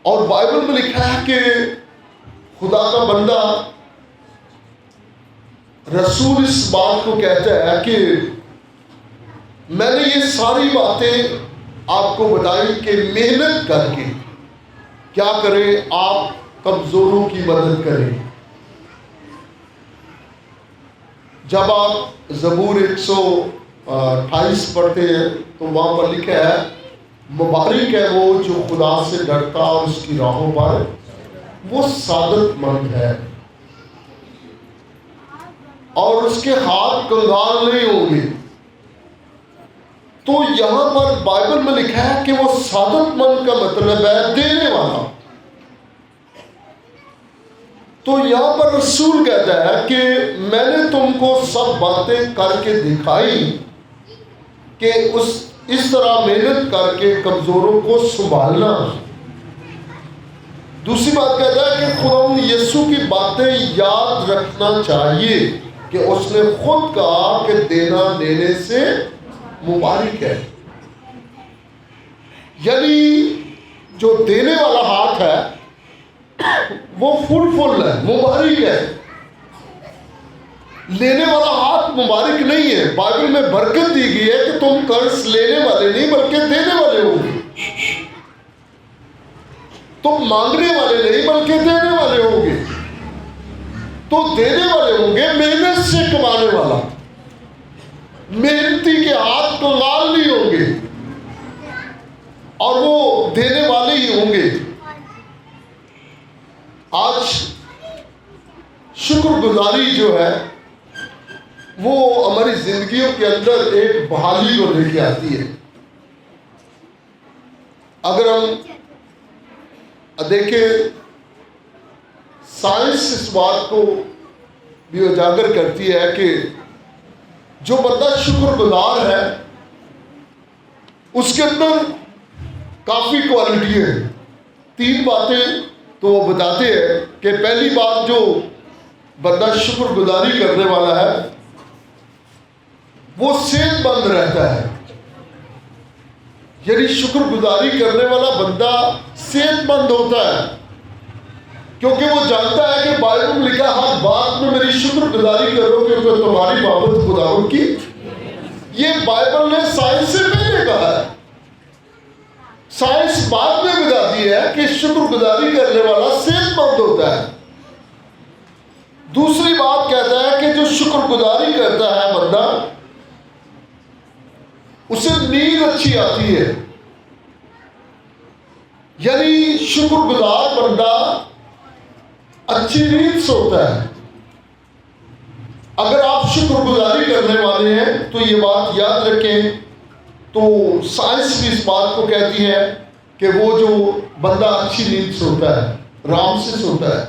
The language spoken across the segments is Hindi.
और बाइबल में लिखा है कि खुदा का बंदा रसूल इस बात को कहता है कि मैंने ये सारी बातें आपको बताई कि मेहनत करके क्या करें, आप कमजोरों की मदद करें। जब आप ज़बूर 128 पढ़ते हैं तो वहां पर लिखा है, मुबारक है वो जो खुदा से डरता और उसकी राहों पर वो सादतमंद है और उसके हाथ कंगाल नहीं होंगे। तो यहां पर बाइबल में लिखा है कि वो सादतमंद का मतलब है देने वाला। तो यहां पर रसूल कहता है कि मैंने तुमको सब बातें करके दिखाई कि इस तरह मेहनत करके कमजोरों को संभालना। दूसरी बात कहता है कि खुदा यीशु की बातें याद रखना चाहिए कि उसने खुद कहा कि देना देने से मुबारक है। यानी जो देने वाला हाथ है वो फुल है, मुबारक है। लेने वाला हाथ मुबारक नहीं है। बाइबल में बरकत दी गई है कि तुम कर्ज लेने वाले नहीं बल्कि देने वाले होंगे। तुम मांगने वाले नहीं बल्कि देने वाले होंगे। तो देने वाले होंगे मेहनत से कमाने वाला, मेहनती के हाथ कंगाल नहीं होंगे और वो देने वाले ही होंगे। आज शुक्रगुजारी जो है वो हमारी जिंदगियों के अंदर एक बहाली को लेके आती है। अगर हम देखें, साइंस इस बात को भी उजागर करती है कि जो बंदा शुक्रगुजार है उसके अंदर काफी क्वालिटी है। 3 बातें तो वो बताते हैं कि पहली बात, जो बंदा शुक्रगुजारी करने वाला है वो सेहतमंद रहता है। यानी शुक्रगुजारी करने वाला बंदा सेहतमंद होता है, क्योंकि वो जानता है कि बाइबल में लिखा हर बात में मेरी शुक्रगुजारी करो क्योंकि तुम्हारी बाबत खुदावंद की। ये बाइबल ने साइंस से पहले कहा है। साइंस बाद में बताती है कि शुक्रगुजारी करने वाला सेहतमंद होता है। दूसरी बात कहता है कि जो शुक्रगुजारी करता है बंदा, उसे नींद अच्छी आती है। यानी शुक्रगुजार बंदा अच्छी नींद सोता है। अगर आप शुक्रगुजारी करने वाले हैं तो ये बात याद रखें। तो साइंस भी इस बात को कहती है कि वो जो बंदा अच्छी नींद सोता है, आराम से सोता है।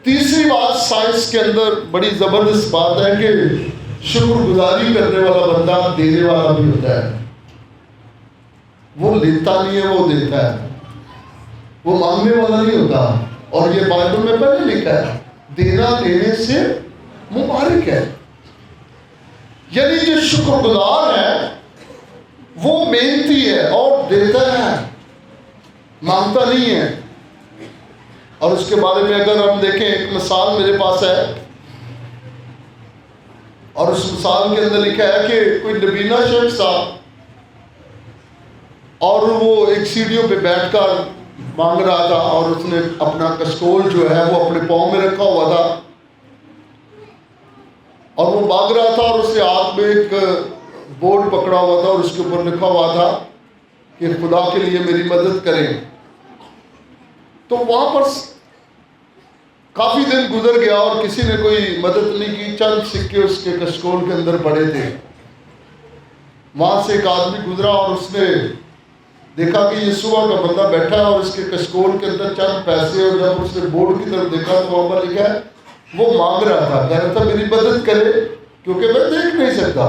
तीसरी बात साइंस के अंदर बड़ी जबरदस्त बात है कि शुक्रगुजारी करने वाला बंदा देने वाला भी होता है। वो लेता नहीं है, वो देता है। वो मांगने वाला नहीं होता। और ये बाइबल में पहले लिखा है, देना देने से मुबारक है। यानी जो शुक्रगुजार है वो मेहनती है और देता है, मांगता नहीं है। और उसके बारे में अगर हम देखें, एक मिसाल मेरे पास है और उस मिसाल के अंदर लिखा है कि कोई नबीना शख्स था और वो एक सीढ़ियों पे बैठकर मांग रहा था और उसने अपना कशकोल जो है वो अपने पाँव में रखा हुआ था और वो मांग रहा था और उसके हाथ में एक बोर्ड पकड़ा हुआ था और उसके ऊपर लिखा हुआ था कि खुदा के लिए मेरी मदद करें। तो वहां पर काफी दिन गुजर गया और किसी ने कोई मदद नहीं की। चंद सिक्के उसके कशकोल के अंदर पड़े थे। वहां से एक आदमी गुजरा और उसने देखा कि ये सुबह का बंदा बैठा है और इसके कशकोल के अंदर चंद पैसे, और जब उसने बोर्ड की तरफ देखा तो वहां पर लिखा है, वो मांग रहा था, कह रहा था मेरी मदद करे क्योंकि मैं देख नहीं सकता।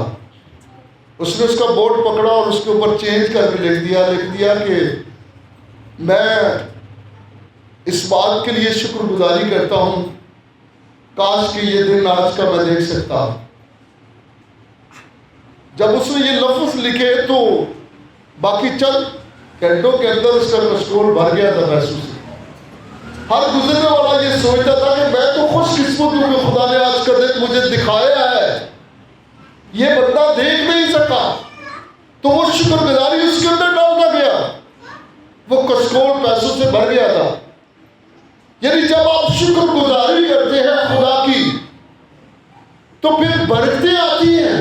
उसने उसका बोर्ड पकड़ा और उसके ऊपर चेंज करके लिख दिया कि मैं इस बात के लिए शुक्रगुजारी करता हूं, काश कि ये दिन आज का मैं देख सकता। जब उसने ये लफ्ज लिखे तो बाकी चंद घंटों के अंदर उसका कस्टोर भर गया था पैसों से। हर गुजरने वाला ये सोचता था कि मैं तो खुशकिस्मत हूं कि खुदा ने आज का दिन मुझे दिखाया है, ये बंदा देख नहीं सका। तो वो शुक्रगुजारी उसके अंदर डालता गया, वो कस्टोर पैसों से भर गया था। यानी जब आप शुक्रगुजारी करते हैं खुदा की तो फिर बरकतें आती हैं,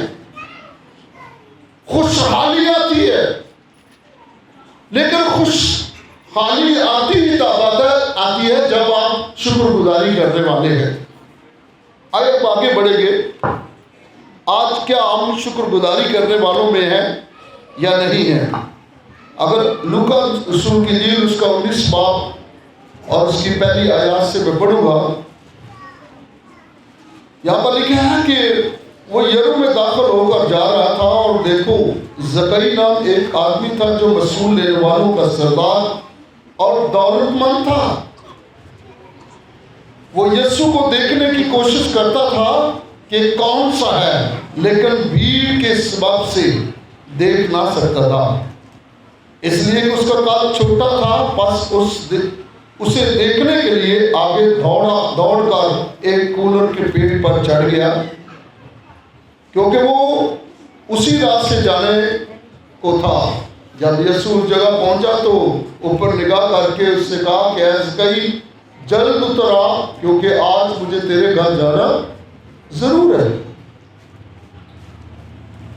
खुशहाली आती है। लेकिन खुशहाली आती ही तब आती है जब आप शुक्रगुजारी करने वाले हैं। आइए अब आगे बढ़ेंगे। आज क्या हम शुक्रगुजारी करने वालों में हैं या नहीं है? अगर लूका रसूल की इंजील उसका 19 बाब और उसकी पहली आयत से मैं पढ़ूंगा। यहाँ पर लिखा है कि वो यरू में दाखिल होकर जा रहा था और देखो ज़कई नाम एक आदमी था जो वसूल लेने वालों का सरदार और दौलतमंद था। वो यीशु को देखने की कोशिश करता था कि कौन सा है, लेकिन भीड़ के सबब से देख ना सकता था, इसलिए कि उसका काल छोटा था। बस उसे देखने के लिए आगे दौड़कर एक कूलर के पेड़ पर चढ़ गया, क्योंकि वो उसी रात से जाने को था। जब यीशु उस जगह पहुंचा तो ऊपर निगाह करके उससे कहा कि ज़कई जल्द उतर आ, क्योंकि आज मुझे तेरे घर जाना जरूर है।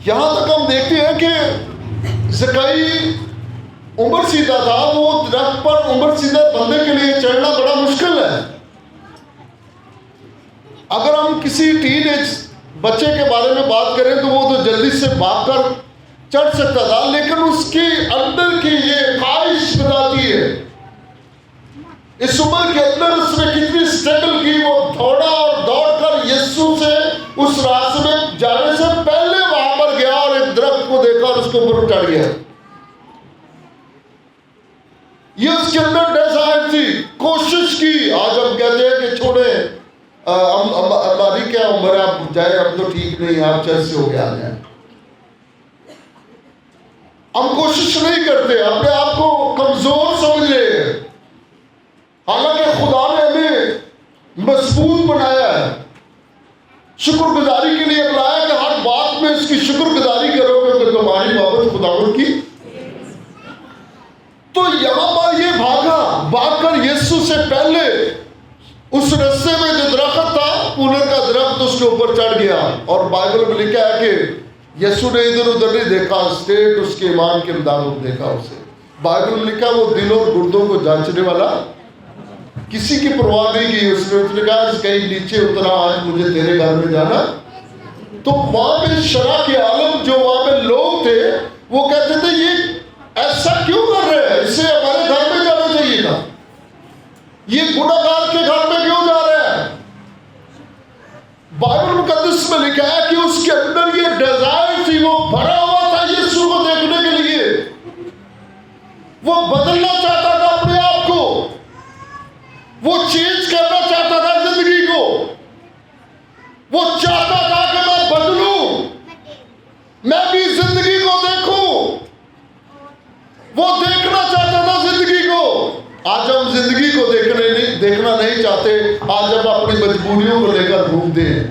यहां तक हम देखते हैं कि ज़कई उम्र सीधा था। वो दरख्त पर उम्र सीधा बंदे के लिए चढ़ना बड़ा मुश्किल है। अगर हम किसी टीनेज बच्चे के बारे में बात करें तो वो तो जल्दी से भागकर चढ़ सकता था, लेकिन उसके अंदर की ये ख्वाहिश बताती है इस उम्र के अंदर उसने कितनी स्ट्रगल की। वो दौड़ा और दौड़कर यीशु से उस रास्ते में जाने से पहले वहां पर गया और एक दरख्त को देखा और उसके ऊपर चढ़ गया। ये उसके अंदर डिजायर थी, कोशिश की। आज हम कहते हैं कि छोड़े, हमारी क्या उम्र है, आप जाए, अब तो ठीक नहीं, आप चर्च से होके आ जाए। हम कोशिश नहीं करते, अपने आप को कमजोर समझ रहे हैं, हालांकि खुदा ने हमें मजबूत बनाया है, शुक्रगुजारी के लिए बुलाया कि हर बात में इसकी शुक्रगुजारी करोगे तो तुम्हारी मोहब्बत खुदावंद की। तो यहां पर ये भागकर यीशु से पहले उस रस्ते में जो दरख्त था, कूलर का दरख्त, उसके ऊपर चढ़ गया। और बाइबल में लिखा है कि यीशु ने इधर उधर नहीं देखा, स्टेट उसके ईमान के मुताबिक देखा उसे। बाइबल में लिखा वो दिल और गुर्दों को जांचने वाला, किसी की परवाह नहीं की उसने कहा कहीं नीचे उतरा, आज मुझे तेरे घर में जाना। तो वहां पे शराब के आलम जो वहां पे लोग थे वो कहते थे ये ऐसा क्यों कर रहे हैं, इससे हमारे घर में जाना चाहिए था, ये गुनाहगार के घर में क्यों जा रहे हैं। बाइबल मुकद्दस में लिखा है कि उसके अंदर ये डिजायर थी, वो भरा हुआ था यीशु को देखने के लिए। वो बदलना चाहता था अपने आप को, वो चेंज करना चाहता था जिंदगी को, वो चाहता था कि मैं बदलूं, मैं भी जिंदगी को देखूं। वो देखना चाहता था जिंदगी को। आज हम जिंदगी को देखना नहीं चाहते। आज हम अपनी मजबूरियों को लेकर घूमते हैं,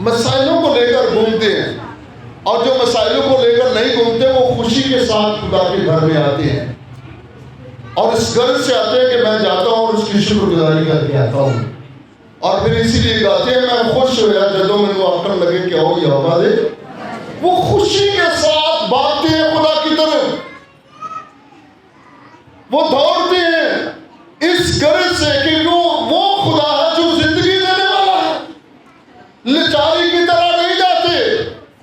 मसाइलों को लेकर घूमते हैं, और जो मसाइलों को लेकर नहीं घूमते वो खुशी के साथ खुदा के घर में आते हैं और इस गर्व से आते हैं कि मैं जाता हूं और उसकी शुक्रगुजारी करके आता हूं। और फिर इसीलिए गाते हैं मैं खुश होया जदों मैनू आखन लगे कि आओ यहोवा दे। वो खुशी के साथ भागते हैं खुदा की तरफ, वो दौड़ते हैं इस गर्ज से कि वो खुदा है जो जिंदगी देने वाला है। लाचारी की तरह नहीं जाते,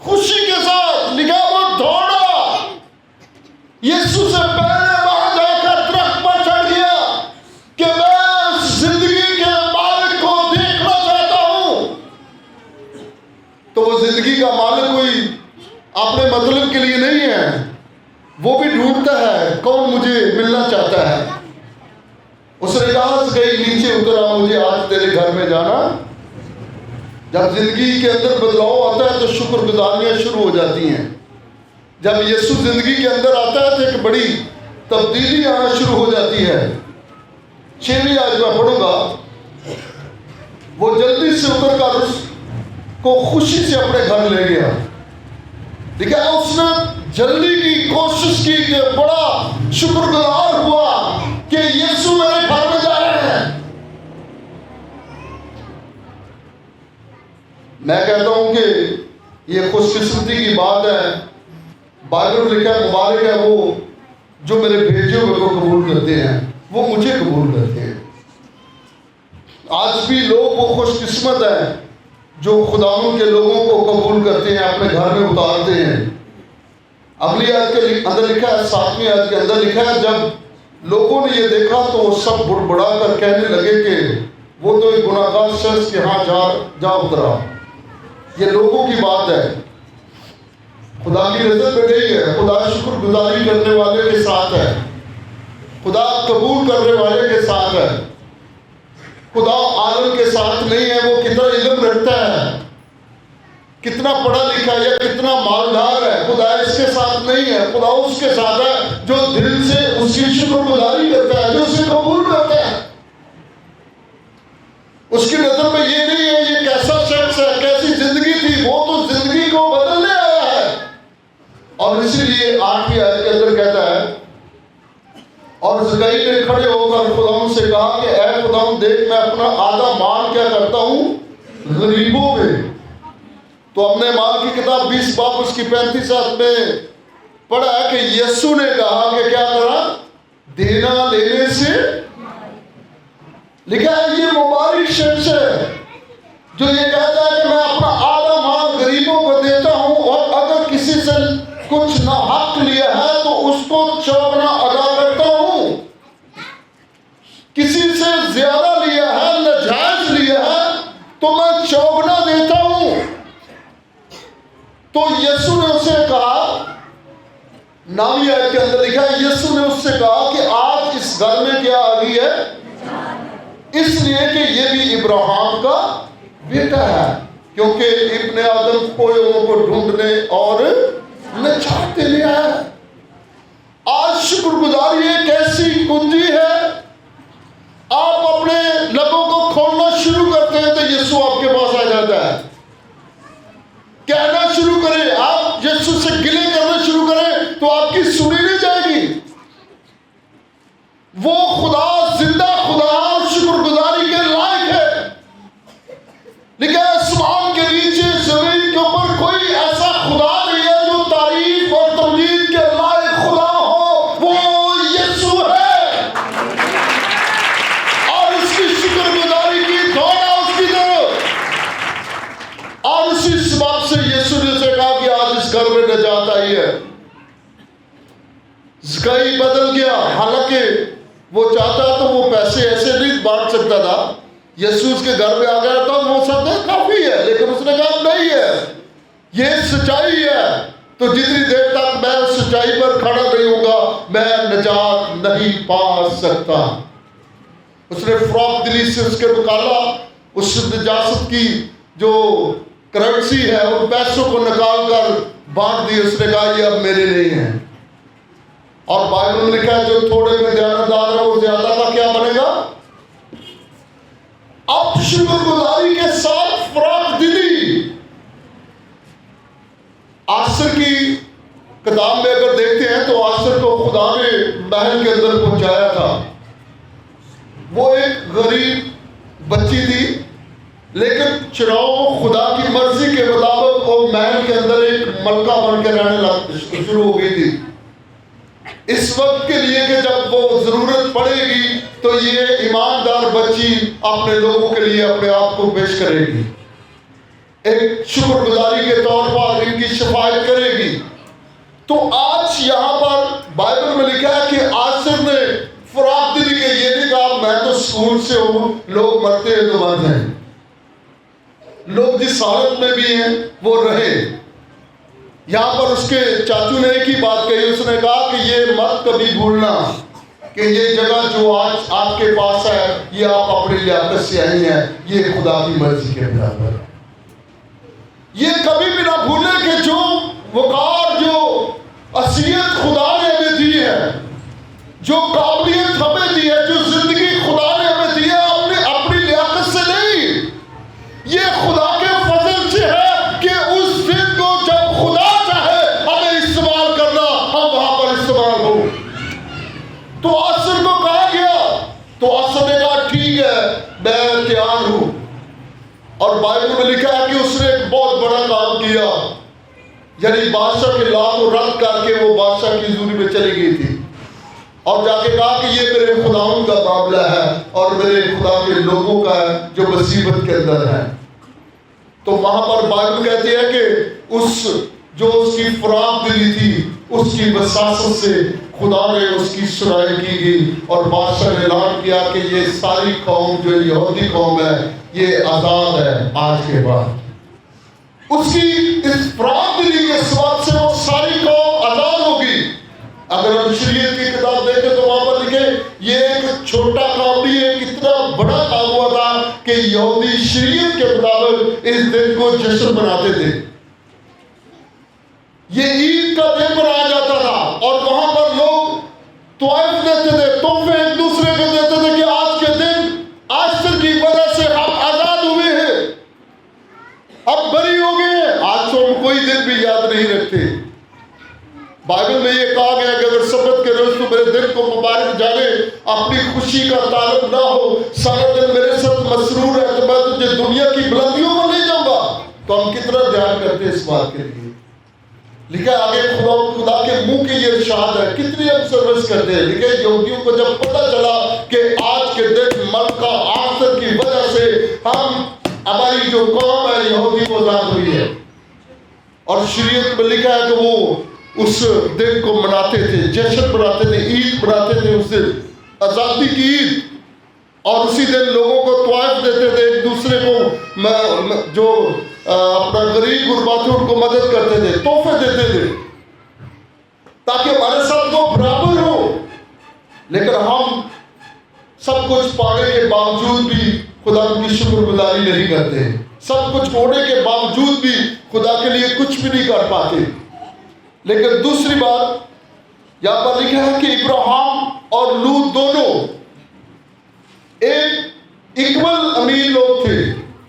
खुशी के साथ लिखा वो दौड़ा, यीशु से पहले वहां जाकर दरख्त पर चढ़ गया कि मैं जिंदगी के मालिक को देखना चाहता हूं। तो वो जिंदगी का मालिक कोई अपने मतलब के लिए नहीं है, वो भी ढूंढता है कौन मुझे मिलना चाहता है। उसने कहा गई नीचे उतरा, मुझे आज तेरे घर में जाना। जब जिंदगी के अंदर बदलाव आता है तो शुक्रगुजारियां शुरू हो जाती हैं। जब यीशु जिंदगी के अंदर आता है तो एक बड़ी तब्दीली आना शुरू हो जाती है। 6वीं आज मैं पढ़ूंगा। वो जल्दी से उतर कर उसको खुशी से अपने घर ले गया। देखा, उसने जल्दी की कोशिश की कि बड़ा शुक्रगुजार हुआ कि यीशु मेरे घर में जा रहे हैं। मैं कहता हूं कि ये खुशकिस्मती की बात है। बाइबल में लिखा है, मुबारक है वो जो मेरे भेजे हुए को कबूल करते हैं, वो मुझे कबूल करते हैं। आज भी लोग वो खुशकिस्मत है जो खुदावंद के लोगों को कबूल करते हैं, अपने घर में उतारते हैं। अगली आयत के अंदर लिखा है, 7वीं आयत के अंदर लिखा है, जब लोगों ने ये देखा तो सब बुड़बुड़ा कर कहने लगे कि वो तो एक गुनाहगार शख्स के यहाँ जा उतरा। ये लोगों की बात है, खुदा की नजर में नहीं है। खुदा शुक्रगुजारी करने वाले के साथ है, खुदा कबूल करने वाले के साथ है। खुदा आलम के साथ नहीं है। वो कितना इल्म रखता है, कितना पढ़ा लिखा है या कितना मालदार है, खुदा इसके साथ नहीं है। खुदा उसके साथ है जो दिल से उसकी शुक्रगुजारी करता है, जो उसे कबूल करता है। उसकी नजर में ये नहीं है ये कैसा शख्स है, कैसी जिंदगी थी, वो तो जिंदगी को बदलने आया है। और इसीलिए 8वीं आयत के अंदर कहता है, और ज़कई ने खड़े होकर खुदावंद से कहा कि ऐ खुदावंद, देख मैं अपना आधा माल क्या करता हूँ गरीबों में। तो हमने माल की किताब 20 बाब उसकी 35 आयत में पढ़ा है कि यीशु ने कहा कि क्या करा, देना लेने से। लिखा है ये मुबारक शख्स है जो ये कहता है कि मैं अपना आधा माल गरीबों को देता हूँ, और अगर किसी से कुछ ना हक लिया है तो उसको चौगुना अदा करता हूं। किसी से ज्यादा लिया है, नाजायज लिया है, तो मैं चौगुना देता हूं। तो यीशु ने उसे कहा, 9वीं आयत के अंदर लिखा है, यीशु ने उससे कहा कि आज इस घर में क्या आ गई है, इसलिए कि ये भी इब्राहिम का बेटा है, क्योंकि इब्ने आदम खोए को ढूंढने और नजात देने आया है। आज शुक्रगुजारी एक ऐसी कुंजी है, आप अपने लबों को खोलना शुरू करते हैं तो यीशु आपके पास आ जाता है। कहना शुरू करें, आप यीशु से गिले करना शुरू करें तो आपकी सुनी नहीं जाएगी। वो खुदा जिंदा खुदा और शुक्रगुजारी के लायक है। लेकिन आसमान के नीचे जमीन के ऊपर कोई ऐसा खुदा नहीं है जो तारीफ और तमजीद के लायक खुदा हो, वो यीशु है। और उसकी शुक्रगुजारी की दौड़ा उसकी तरफ। और उसी सबब से यीशु ने से कहा कि आज इस घर में नजात आई है। ज़कई बदल गया। हालांकि वो चाहता तो वो पैसे ऐसे नहीं बांट सकता था। यीशु उसके घर में आ गया तो वो सब काफी है, लेकिन उसने कहा नहीं है, ये सच्चाई है। तो जितनी देर तक मैं उस सच्चाई पर खड़ा नहीं होगा, मैं नजात नहीं पा सकता। उसने फ्रॉक दिली से उसके निकाला, उस नजासत की जो करेंसी है उन पैसों को निकाल कर बांट दी। उसने कहा ये अब मेरे नहीं है। और बाइबल में लिखा है जो थोड़े में ध्यानदार है वो ज्यादा का क्या बनेगा। अब शुक्रगुजारी के साथ फ्रॉक दिली। आसर की किताब में अगर देखते हैं तो आसर को खुदा ने महल के अंदर पहुंचाया था। वो एक गरीब बच्ची थी, लेकिन चुनाव खुदा की मर्जी के मुताबिक वो महल के अंदर एक मलका बन के रहने शुरू हो गई थी। इस वक्त के लिए कि जब वो जरूरत पड़ेगी तो ये ईमानदार बच्ची अपने लोगों के लिए अपने आप को पेश करेगी, एक शुक्रगुजारी के तौर पर इनकी शफायत करेगी। तो आज यहाँ पर बाइबल में लिखा है कि आसिर ने फराक दिली के ये नहीं कहा मैं तो स्कूल से हूं, लोग मरते हैं तो मर जाए, लोग जिस हालत में भी हैं वो रहे। यहाँ पर उसके चाचू ने एक ही बात कही, उसने कहा कि ये मत कभी भूलना कि ये जगह जो आज आपके पास है ये आप अपनी लियाकत से आई है, ये खुदा की मर्जी के बराबर है। ये कभी भी ना भूले कि जो वकार, जो असलियत खुदा ने हमें दी है, जो काबिलियत हमें दी है, जो जिंदगी खुदा ने हमें दी है, अपनी लियाकत से नहीं, ये खुदा के फजल से है कि उस दिन को जब खुदा चाहे हमें इस्तेमाल करना, हम वहां पर इस्तेमाल हो। तो आसर को कहा गया, तो आसर ने कहा ठीक है मैं तैयार हूं। और बाइबल में लिखा है कि उसने एक बहुत बड़ा काम किया, यानी बादशाह के लॉ को रद्द करके वो बादशाह की हजूरी में चली गई थी और जाके कहा कि ये मेरे खुदाओं का मामला है और मेरे खुदा के लोगों का है जो मुसीबत के अंदर है। तो वहां पर बाइबल कहती है कि जो उसकी फराग दिली थी, उसकी वसासत से खुदा ने उसकी सुनाई की गई और बादशाह ने ऐलान किया कि ये सारी कौम जो यहूदी कौम है ये आजाद है आज के बाद। उसकी इस फराग दिली के स्वाद से वो सारी कौम आजाद होगी। अगर हम शरीयत की किताब देखें तो वहां पर लिखे ये एक छोटा काम नहीं है, कितना बड़ा काम हुआ था कि यहूदी शरीयत के मुताबिक इस दिन को जश्न मनाते थे। ये ईद का दिन मनाया जाता था और वहां पर लोग तोहफे देते थे, तोहफे एक दूसरे को देते थे कि आज के दिन आश्चर्य की वजह से हम आजाद हुए हैं, अब बरी हो गए हैं। आज तो हम कोई दिन भी याद नहीं रखते। बाइबल में ये कहा गया कि अगर सब्बत के रोज तो मेरे दिन को मुबारक जाने, अपनी खुशी का ताल्लुक ना हो, सारा दिन मेरे साथ मसरूर है तो मैं तुझे दुनिया की बुलंदियों में ले जाऊंगा। तो हम कितना ध्यान करते हैं इस बात के लिए। लिखा आगे खुदा के मुंह की ये इरशाद है, कितनी हम सर्विस करते हैं। लिखा यहूदियों को जब पता चला कि आज के दिन मक्का आसर की वजह से हमारी जो कौम है यहूदी को आजाद हुई है, और शरीयत में लिखा है कि वो उस दिन को मनाते थे, जश्न मनाते थे, ईद मनाते थे, उस दिन आजादी की ईद। और उसी दिन लोगों को तोहफे देते थे, एक दूसरे को जो अपना गरीब गुरबा थे उनको मदद करते थे, तोहफे देते थे ताकि हमारे साथ वो बराबर हो। लेकिन हम सब कुछ पाने के बावजूद भी खुदा की शुक्रगुजारी नहीं करते, सब कुछ होने के बावजूद भी खुदा के लिए कुछ भी नहीं कर पाते। लेकिन दूसरी बात यहां पर लिखा है कि इब्राहिम और लूत दोनों एक इक्वल अमीर लोग थे,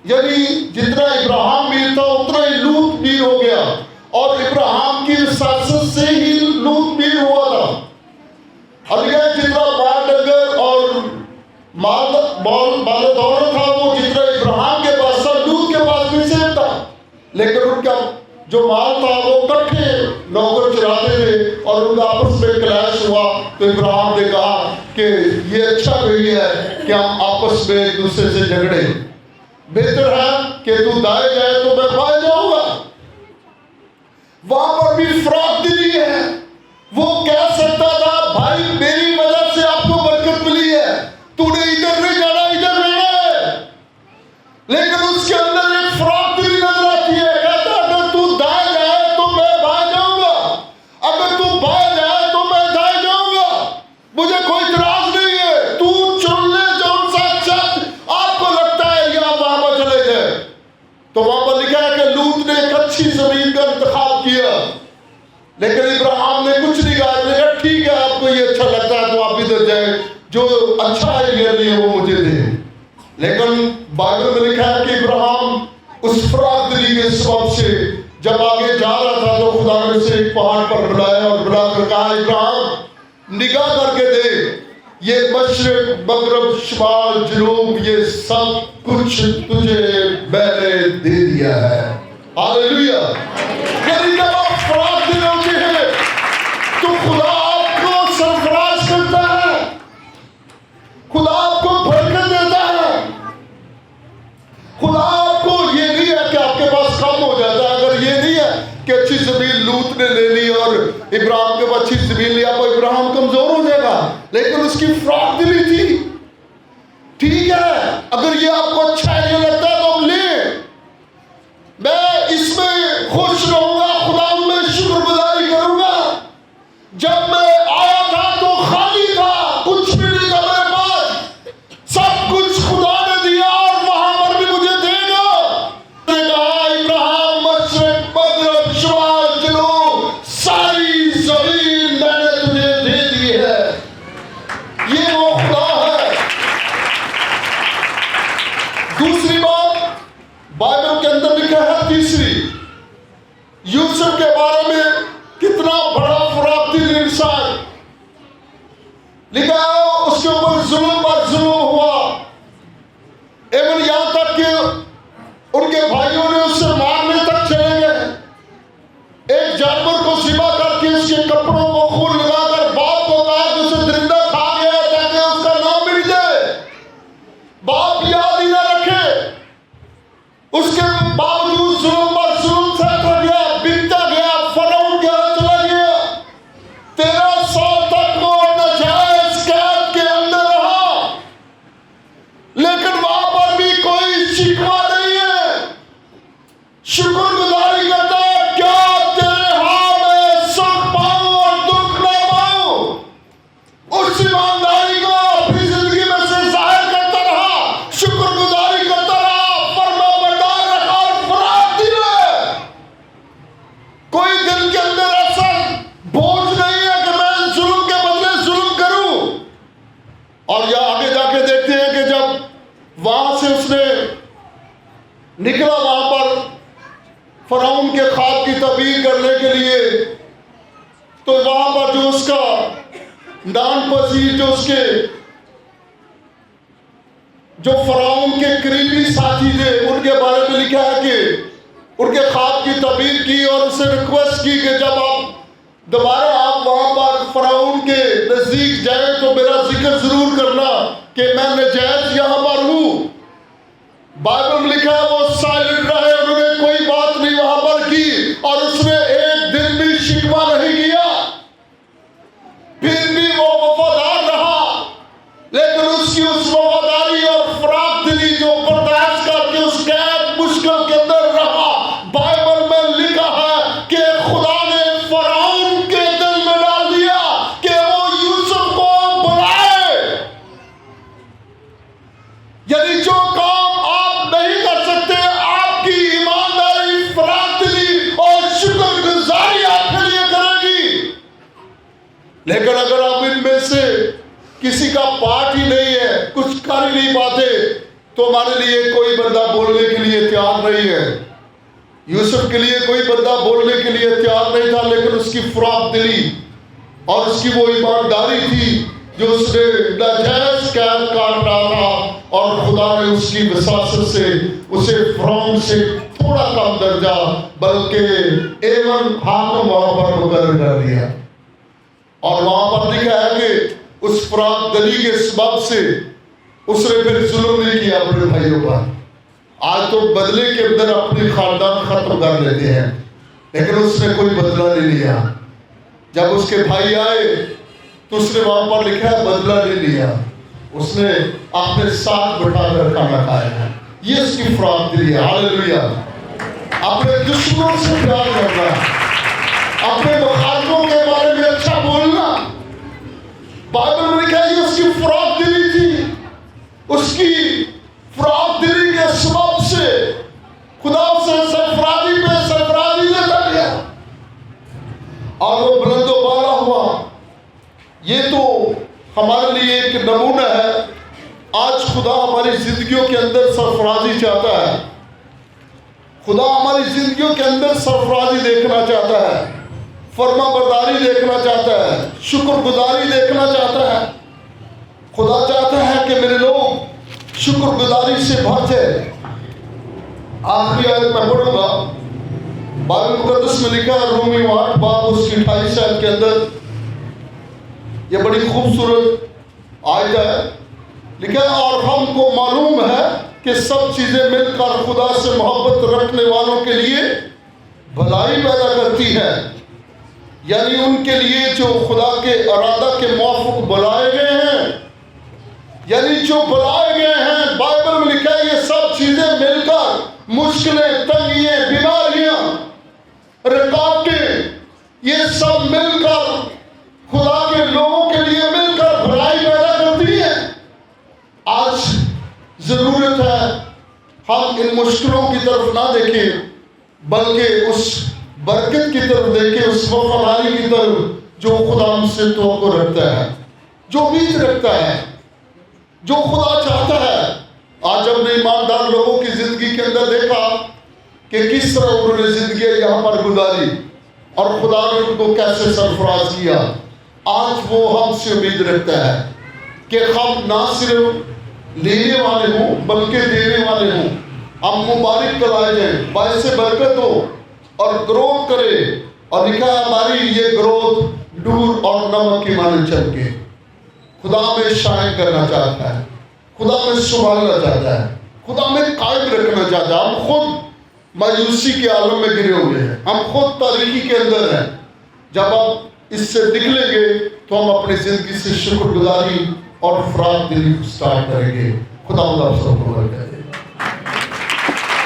यानी जितना इब्राहिम मीर था उतना ही लूत मीर हो गया, और इब्राहिम की विसासत से ही लूत मीर हुआ था। अब यह जितना माल डंगर और माल दौलत था वो जितना इब्राहिम के पास था लूत के पास भी सेम था, लेकिन उनका जो माल था वो इकट्ठे नौकर चुराते थे और उनका आपस में क्लैश हुआ। तो इब्राहिम ने कहा कि ये अच्छा नहीं है कि हम आपस में एक दूसरे से झगड़े, बेहतर है कि तू दाएं जाए तो मैं बाएं जाऊंगा। वहां पर भी फराक दिली है, वो कह सकता था भाई मेरी वजह से आपको बरकत मिली है, तूने इधर नहीं जाना इधर रहना है, लेकिन उसके अंदर एक फराक दिली नजर आती है। कहता अगर तू दाएं जाए तो मैं बाएं जाऊंगा, अगर तू बाएं जाए तो मैं दाएं जाऊंगा, मुझे कोई इतराज नहीं है, तू चुन ले जौन सा शख्स आपको लगता है या वहां पर चले जाए। तो वहां पर लिखा है कि लूत ने एक अच्छी जमीन का इंतखाब किया, लेकिन इब्राहिम ने कुछ नहीं कहा, ने कहा ठीक है आपको ये अच्छा लगता है तो आप इधर जाए, जो अच्छा एरिया है वो मुझे दे। लेकिन बाइबल में लिखा है कि इब्राहिम उस फराक दिली के सबब से जब आगे जा रहा था तो खुदा ने उसे एक पहाड़ पर बुलाया और बुलाकर कहा इब्राहिम निगाह करके दे, ये मशरिक मगरब शुमाल जनूब ये सब कुछ तुझे मैंने दे दिया है। हालेलुया। यदि जब आप फराक दिल होते हैं तो खुदा आपको सरफराज करता है, खुदा आपको बरकत देता है। खुदा आपको ये नहीं है कि आपके पास कम हो जाता है, अगर ये नहीं है कि अच्छी जमीन लूत ने ले ली और इब्राहिम के पास अच्छी जमीन लिया तो इब्राहिम कमजोर हो जाएगा, लेकिन उसकी फराक दिली थी। ठीक है अगर ये आपको अच्छा एरिया लगता है तो हम ले, मैं इसमें खुश रहूंगा, खुदा में शुक्रगुजारी करूंगा। जब मैं आया था तो खाली था, कुछ भी नहीं था मेरे पास, सब कुछ खुदा ने दिया और वहां पर भी मुझे देगा। कहा इब्राहिम मशरिक मगरब शुमाल जनूब सारी दूसरी बात बाइबल के अंदर लिखा है, तीसरी, यूसुफ के बारे में कितना बड़ा फराबदिल इंसान, लिखा है उसके ऊपर जुल्म पर जुल्म हुआ, एवं यहां तक कि उनके भाइयों ने उससे मारने तक चले गए। एक जानवर को ज़िबा करके उसके कपड़ों को खून लगाकर बाप को कहा कि उसे दरिंदा खा गया ताकि उसका नाम मिट जाए। बाप याद ही ना रखे, उसके बावजूद जुल्म पर जुल्म सहता गया, बिकता गया, फरौन के हाथ चला गया। 13 साल तक वो नाजायज कैद के अंदर रहा, लेकिन वहां पर भी कोई शिकवा नहीं है। शुक्रगुजारी करता है, क्या तेरे हाथ में सुख पाऊं और दुख न पाऊं, उस ईमानदारी को अपनी जिंदगी में से जाहिर करता रहा, शुक्रगुजारी करता रहा, फरमाबरदार रहा और फराबदिल है। कोई दिल के अंदर ऐसा बोझ नहीं है कि मैं जुल्म के बदले जुल्म करूं। और या आगे जाके देखते हैं कि जब वहां से उसने निकला, वहां पर फरौन के ख्वाब की तबीर करने के लिए, तो वहां पर जो उसका दान पसीर, जो उसके जो फरौन के करीबी साथी थे, उनके बारे में लिखा है कि उनके ख्वाब की तबीर की और उससे रिक्वेस्ट की कि जब आप दोबारा आप वहां पर फरौन के नजदीक जाए तो मेरा जिक्र जरूर करना कि मैं नजायज यहां पर हूं। बाइबल में लिखा है वो साइलेंट रहे, उन्होंने कोई बात नहीं वहां पर की और उसने एक दिन भी शिकवा नहीं किया, फिर भी वो वफादार रहा। लेकिन उसकी उस वफादारी और फराबदिली जो बर्दाश्त करके उस कैद मुश्किल के अंदर रहा, बाइबल में लिखा है कि खुदा ने फरौन के दिल में डाल दिया कि वो यूसुफ को बुलाए। यानी जो काम आप नहीं कर सकते, आपकी ईमानदारी, फराबदिली और शुक्रगुजारी आपके लिए करेगी। लेकिन अगर आप इनमें से किसी का पार्ट ही नहीं है, कुछ कर ही नहीं पाते, तो हमारे लिए कोई बंदा बोलने के लिए तैयार नहीं है। यूसुफ के लिए कोई बंदा बोलने के लिए तैयार नहीं था, लेकिन उसकी फराबदिली और उसकी वो ईमानदारी थी जो उसने नाजायज कैद काट रहा था और खुदा ने उसकी विसासत से उसे फरौन से थोड़ा कम दर्जा बल्कि एवन हाकिम वहां पर मुकर्रर कर दिया। और वहां पर लिखा है कि उस फराबदिली के सबब से उसने फिर जुल्म नहीं किया अपने भाइयों पर। आज तो बदले के अंदर अपनी खानदान खत्म कर लेते हैं, लेकिन उसने कोई बदला नहीं लिया। जब उसके भाई आए तो उसने वहां पर लिखा है बदला नहीं लिया, उसने अपने साथ बैठाकर खाना खाया। ये उसकी फराबदिली है। हालेलुया। अपने दुश्मनों से प्यार करना, अपने मुखालिफों के बारे में अच्छा बोलना, बाइबल में लिखा है ये उसकी फराबदिली थी। उसकी फराबदिली के सबब से खुदा से सरफराजी पे सरफराजी देता गया और वो बुलंदो बाला हुआ। ये तो हमारे लिए एक नमूना है। आज खुदा हमारी जिंदगियों के अंदर सरफराजी चाहता है। खुदा हमारी जिंदगियों के अंदर सरफराजी देखना चाहता है, फरमाबरदारी देखना चाहता है, शुक्रगुजारी देखना चाहता है। खुदा चाहता है कि मेरे लोग शुक्रगुजारी से भर जाए। आखिरी आयत में पढ़ूंगा, बाइबल मुकद्दस में लिखा है रोमी 8 बाब उसकी 28 आयत के अंदर, यह बड़ी खूबसूरत आयत है। लिखा है और हमको मालूम है कि सब चीजें मिलकर खुदा से मोहब्बत रखने वालों के लिए भलाई पैदा करती है, यानी उनके लिए जो खुदा के इरादा के मुआफिक बुलाए गए हैं। यानी जो बुलाए गए हैं, बाइबल में लिखा है ये सब चीजें मिलकर, मुश्किलें, तंगियां, बीमारियां, रुकावटें, ये सब मिलकर खुदा के लोगों के लिए मिलकर भलाई पैदा करती है। आज जरूरत है हम इन मुश्किलों की तरफ ना देखें, बल्कि उस बरकत की तरफ देखें, उस वफादारी की तरफ जो खुदा हमसे तवक्को रखता है, जो उम्मीद रखता है, जो खुदा चाहता है। आज हमने ईमानदार लोगों की जिंदगी के अंदर देखा कि किस तरह उन्होंने जिंदगी यहाँ पर गुजारी और खुदा ने उनको कैसे सरफराज किया। आज वो हमसे उम्मीद रखता है कि हम ना सिर्फ लेने वाले हों बल्कि देने वाले हों। हम मुबारक कराए जाए, बायसे बरकत हो और ग्रोथ करे। और लिखा है हमारी ये ग्रोथ दूर और नमक की माने चमके। खुदा में शाइन करना चाहता है, खुदा में संभालना चाहता है, खुदा में कायम रखना चाहता है। हम खुद मायूसी के आलम में गिरे हुए हैं, हम खुद तारीकी के अंदर हैं। जब हम इससे निकलेंगे तो हम अपनी जिंदगी से शुक्रगुजारी और फराग दिली स्टार्ट करेंगे। खुदा सबको बरकत दे।